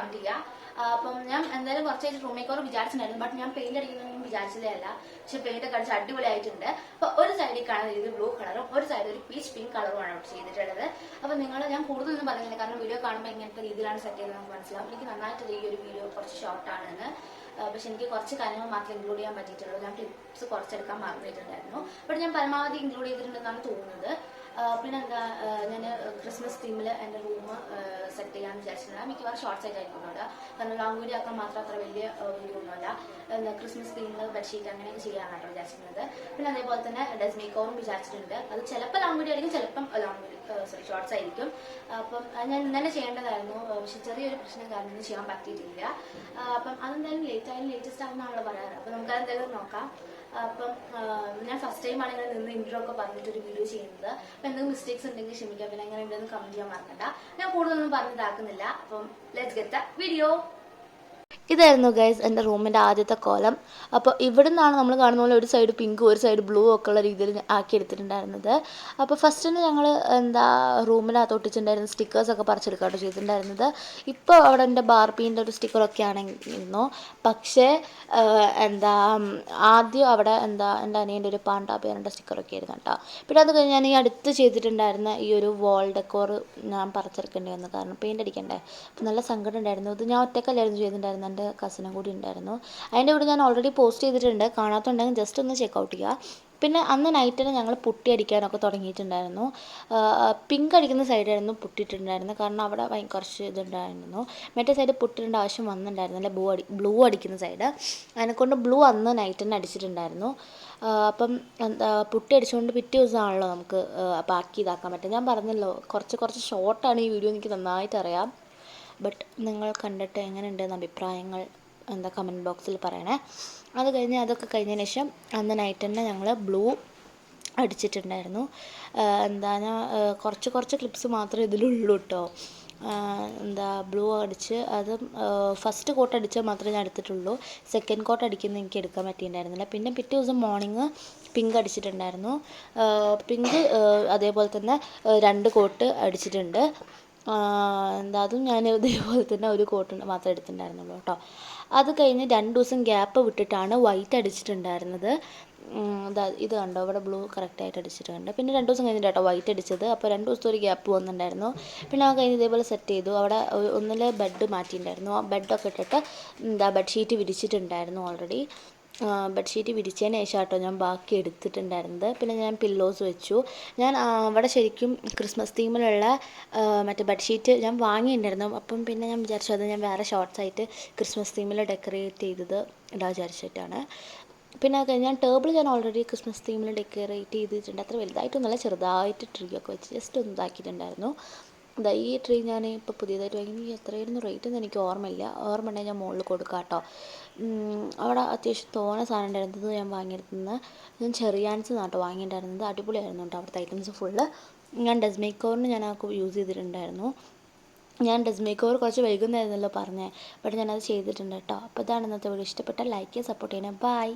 Comment ചെയ്യുക. അപ്പം ഞാൻ എന്തായാലും കുറച്ചായിട്ട് റൂം മേക്കോർ വിചാരിച്ചിട്ടുണ്ടായിരുന്നു, ബട്ട് ഞാൻ പെയിന്റ് അടിക്കുന്നതൊന്നും വിചാരിച്ചതേ അല്ല. പക്ഷെ പെയിന്റ് ഒക്കെ അടിച്ച് അടിപൊളിയായിട്ടുണ്ട്. അപ്പൊ ഒരു സൈഡിൽ കാണുന്ന ഇത് ബ്ലൂ കളറും ഒരു സൈഡിൽ ഒരു പീച്ച് പിങ്ക് കളറുമാണ് ചെയ്തിട്ടുള്ളത്. അപ്പൊ ഞാൻ കൂടുതലൊന്നും പറയുന്നില്ല, കാരണം വീഡിയോ കാണുമ്പോൾ ഇങ്ങനത്തെ രീതിയിലാണ് സെറ്റ് ചെയ്തത് നമുക്ക് മനസ്സിലാവും. എനിക്ക് നന്നായിട്ട് ഈ ഒരു വീഡിയോ കുറച്ച് ഷോർട്ടാണെന്ന്, പക്ഷെ എനിക്ക് കുറച്ച് കാര്യങ്ങൾ മാത്രമേ ഇൻക്ലൂഡ് ചെയ്യാൻ പറ്റിയിട്ടുള്ളൂ. ഞാൻ ക്ലിപ്സ് കുറച്ചെടുക്കാൻ മറന്നിട്ടുണ്ടായിരുന്നു, ബട്ട് ഞാൻ പരമാവധി ഇൻക്ലൂഡ് ചെയ്തിട്ടുണ്ടെന്നാണ് തോന്നുന്നത്. പിന്നെന്താ, ഞാൻ ക്രിസ്മസ് തീമിൽ എൻ്റെ റൂം സെറ്റ് ചെയ്യാൻ വിചാരിച്ചിട്ടുണ്ട്. മിക്കവാറും ഷോർട്ട്സ് ആയിട്ടായിരിക്കും ഇവിടെ, കാരണം ലോങ് വീഡിയോ ആക്കാൻ മാത്രം അത്ര വലിയ വീഡിയോ ഒന്നുമല്ല. ക്രിസ്മസ് തീമിൽ ബെഡ്ഷീറ്റ് അങ്ങനെയൊക്കെ ചെയ്യാനാണ് വിചാരിച്ചിരുന്നത്. പിന്നെ അതേപോലെ തന്നെ ഡ്രസ് മേക്കോറും വിചാരിച്ചിട്ടുണ്ട്. അത് ചിലപ്പോൾ ലോങ് വീഡിയോ ആയിരിക്കും, ചിലപ്പം ഷോർട്ട്സ് ആയിരിക്കും. അപ്പം ഞാൻ ഇന്നലെ ചെയ്യേണ്ടതായിരുന്നു, പക്ഷെ ചെറിയൊരു പ്രശ്നം കാരണം ചെയ്യാൻ പറ്റിയിട്ടില്ല. അപ്പം അതെന്തായാലും ലേറ്റ് ആയാലും ലേറ്റസ്റ്റ് ആവുമെന്നാണല്ലോ പറയാറ്. അപ്പം നമുക്കതെന്തായാലും നോക്കാം. അപ്പം ഞാൻ ഫസ്റ്റ് ടൈമാണ് ഇങ്ങനെ നിന്ന് ഇൻട്രോ ഒക്കെ പറഞ്ഞിട്ടൊരു വീഡിയോ ചെയ്യുന്നത്. അപ്പം എന്തെങ്കിലും മിസ്റ്റേക്സ് ഉണ്ടെങ്കിൽ ക്ഷമിക്കാം. പിന്നെ എങ്ങനെ ഉണ്ടെന്ന് കമന്റ് ചെയ്യാൻ മറക്കണ്ട. ഞാൻ കൂടുതലൊന്നും പറഞ്ഞിതാക്കുന്നില്ല. അപ്പം ലെറ്റ്സ് ഗെറ്റ് ദ വീഡിയോ. ഇതായിരുന്നു ഗൈസ് എൻ്റെ റൂമിൻ്റെ ആദ്യത്തെ കോലം. അപ്പോൾ ഇവിടെ നിന്നാണ് നമ്മൾ കാണുന്ന പോലെ ഒരു സൈഡ് പിങ്കും ഒരു സൈഡ് ബ്ലൂ ഒക്കെ ഉള്ള രീതിയിൽ ആക്കി എടുത്തിട്ടുണ്ടായിരുന്നത്. അപ്പോൾ ഫസ്റ്റിന് ഞങ്ങൾ റൂമിനകത്ത് ഒട്ടിച്ചിട്ടുണ്ടായിരുന്ന സ്റ്റിക്കേഴ്സൊക്കെ പറിച്ചെടുക്കുകയാണ് ചെയ്തിട്ടുണ്ടായിരുന്നത്. ഇപ്പോൾ അവിടെ എൻ്റെ ബാർബീൻ്റെ ഒരു സ്റ്റിക്കറൊക്കെ ആണെയിരുന്നു. പക്ഷേ ആദ്യം അവിടെ എൻ്റെ അനിയൻ്റെ ഒരു പാണ്ടാ പേരൻ്റെ സ്റ്റിക്കറൊക്കെ ആയിരുന്നു കേട്ടോ. പിന്നെ അത് കഴിഞ്ഞ് ഞാൻ ഈ അടുത്ത് ചെയ്തിട്ടുണ്ടായിരുന്ന ഈ ഒരു വാൾ ഡെക്കോർ ഞാൻ പറിച്ചെടുക്കേണ്ടി വന്നു, കാരണം പെയിൻ്റ് അടിക്കണ്ടേ. അപ്പോൾ നല്ല സങ്കടം ഉണ്ടായിരുന്നു. ഇത് ഞാൻ ഒറ്റക്കല്ലായിരുന്നു ചെയ്തിട്ടുണ്ടായിരുന്നത്, എൻ്റെ കസിനും കൂടി ഉണ്ടായിരുന്നു. അതിൻ്റെ കൂടെ ഞാൻ ഓൾറെഡി പോസ്റ്റ് ചെയ്തിട്ടുണ്ട്, കാണാത്തുണ്ടെങ്കിൽ ജസ്റ്റ് ഒന്ന് ചെക്കൗട്ട് ചെയ്യുക. പിന്നെ അന്ന് നൈറ്റിന് ഞങ്ങൾ പുട്ടി അടിക്കാനൊക്കെ തുടങ്ങിയിട്ടുണ്ടായിരുന്നു. പിങ്ക് അടിക്കുന്ന സൈഡായിരുന്നു പുട്ടിയിട്ടുണ്ടായിരുന്നത്, കാരണം അവിടെ കുറച്ച് ഇതുണ്ടായിരുന്നു. മറ്റേ സൈഡ് പുട്ടിടേണ്ട ആവശ്യം വന്നിട്ടുണ്ടായിരുന്നില്ല, ബ്ലൂ അടിക്കുന്ന സൈഡ്. അതിനെക്കൊണ്ട് ബ്ലൂ അന്ന് നൈറ്റിന് അടിച്ചിട്ടുണ്ടായിരുന്നു. അപ്പം പുട്ടി അടിച്ചുകൊണ്ട് പിറ്റേ ദിവസമാണല്ലോ നമുക്ക് ബാക്കി ഇതാക്കാൻ പറ്റും. ഞാൻ പറഞ്ഞല്ലോ കുറച്ച് ഷോർട്ടാണ് ഈ വീഡിയോ, എനിക്ക് നന്നായിട്ട് അറിയാം. ബട്ട് നിങ്ങൾ കണ്ടിട്ട് എങ്ങനെയുണ്ടെന്ന് അഭിപ്രായങ്ങൾ കമൻറ്റ് ബോക്സിൽ പറയണേ. അത് കഴിഞ്ഞ് അതൊക്കെ കഴിഞ്ഞതിന് ശേഷം അന്ന് നൈറ്റ് തന്നെ ഞങ്ങൾ ബ്ലൂ അടിച്ചിട്ടുണ്ടായിരുന്നു. ഞാൻ കുറച്ച് ക്ലിപ്സ് മാത്രമേ ഇതിലുള്ളൂ കേട്ടോ. ബ്ലൂ അടിച്ച് അതും ഫസ്റ്റ് കോട്ട് അടിച്ചാൽ മാത്രമേ ഞാൻ എടുത്തിട്ടുള്ളൂ. സെക്കൻഡ് കോട്ട് അടിക്കുന്നത് എനിക്ക് എടുക്കാൻ പറ്റിയിട്ടുണ്ടായിരുന്നില്ല. പിന്നെ പിറ്റേ ദിവസം മോർണിംഗ് പിങ്ക് അടിച്ചിട്ടുണ്ടായിരുന്നു. പിങ്ക് അതേപോലെ തന്നെ 2 കോട്ട് അടിച്ചിട്ടുണ്ട്. അതും ഞാൻ ഇതേപോലെ തന്നെ ഒരു കോട്ട് മാത്രമേ എടുത്തിട്ടുണ്ടായിരുന്നുള്ളൂ കേട്ടോ. അത് കഴിഞ്ഞ് 2 ദിവസം ഗ്യാപ്പ് വിട്ടിട്ടാണ് വൈറ്റ് അടിച്ചിട്ടുണ്ടായിരുന്നത്. ഇത് കണ്ടോ, ഇവിടെ ബ്ലൂ കറക്റ്റായിട്ട് അടിച്ചിട്ടുണ്ട്. പിന്നെ 2 ദിവസം കഴിഞ്ഞിട്ട് കേട്ടോ വൈറ്റ് അടിച്ചത്. അപ്പോൾ 2 ദിവസത്തെ ഒരു ഗ്യാപ്പ് വന്നിട്ടുണ്ടായിരുന്നു. പിന്നെ അത് കഴിഞ്ഞ് ഇതേപോലെ സെറ്റ് ചെയ്തു. അവിടെ ഒന്നിലെ ബെഡ് മാറ്റിയിട്ടുണ്ടായിരുന്നു. ആ ബെഡൊക്കെ ഇട്ടിട്ട് ബെഡ്ഷീറ്റ് വിരിച്ചിട്ടുണ്ടായിരുന്നു ഓൾറെഡി. ബെഡ്ഷീറ്റ് വിരിച്ചതിന് ശേഷം കേട്ടോ ഞാൻ ബാക്കി എടുത്തിട്ടുണ്ടായിരുന്നത്. പിന്നെ ഞാൻ പില്ലോസ് വെച്ചു. ഞാൻ അവിടെ ശരിക്കും ക്രിസ്മസ് തീമിലുള്ള മറ്റേ ബെഡ്ഷീറ്റ് ഞാൻ വാങ്ങിയിട്ടുണ്ടായിരുന്നു. അപ്പം പിന്നെ ഞാൻ വിചാരിച്ചു അത് ഞാൻ വേറെ ഷോർട്ട്സായിട്ട് ക്രിസ്മസ് തീമിൽ ഡെക്കറേറ്റ് ചെയ്തത് ഇടാൻ വിചാരിച്ചിട്ടാണ്. പിന്നെ അത് കഴിഞ്ഞ് ടേബിൾ ഞാൻ ഓൾറെഡി ക്രിസ്മസ് തീമിൽ ഡെക്കറേറ്റ് ചെയ്തിട്ടുണ്ട്. അത്ര വലുതായിട്ടൊന്നുമല്ല, ചെറുതായിട്ട് ട്രീ ഒക്കെ വെച്ച് ജസ്റ്റ് ഒന്ന് ഇതാക്കിയിട്ടുണ്ടായിരുന്നു. ഈ ട്രീ ഞാൻ ഇപ്പോൾ പുതിയതായിട്ട് വാങ്ങി. എത്രയായിരുന്നു റേറ്റ് എന്ന് എനിക്ക് ഓർമ്മയില്ല ഉണ്ടെങ്കിൽ ഞാൻ മുകളിൽ കൊടുക്കാം കേട്ടോ. അവിടെ അത്യാവശ്യം തോനെ സാധനം ഉണ്ടായിരുന്നത് ഞാൻ വാങ്ങിയെടുക്കുന്നത്. ഞാൻ ചെറിയാൻസ് നാട്ടോ വാങ്ങിയിട്ടുണ്ടായിരുന്നത്. അടിപൊളിയായിരുന്നു കേട്ടോ അവിടുത്തെ ഐറ്റംസ് ഫുള്ള്. ഞാൻ ഡ്രസ് മേക്കോറിന് ഞാൻ യൂസ് ചെയ്തിട്ടുണ്ടായിരുന്നു. ഞാൻ ഡ്രസ് മേക്കോവർ കുറച്ച് വൈകുന്നതായിരുന്നല്ലോ പറഞ്ഞത്, ബട്ട് ഞാനത് ചെയ്തിട്ടുണ്ട് കേട്ടോ. അപ്പോൾ ഇതാണ് ഇന്നത്തെ വീഡിയോ. ഇഷ്ടപ്പെട്ടാൽ ലൈക്ക് ചെയ്യുക, സപ്പോർട്ട് ചെയ്യണേ. ബൈ.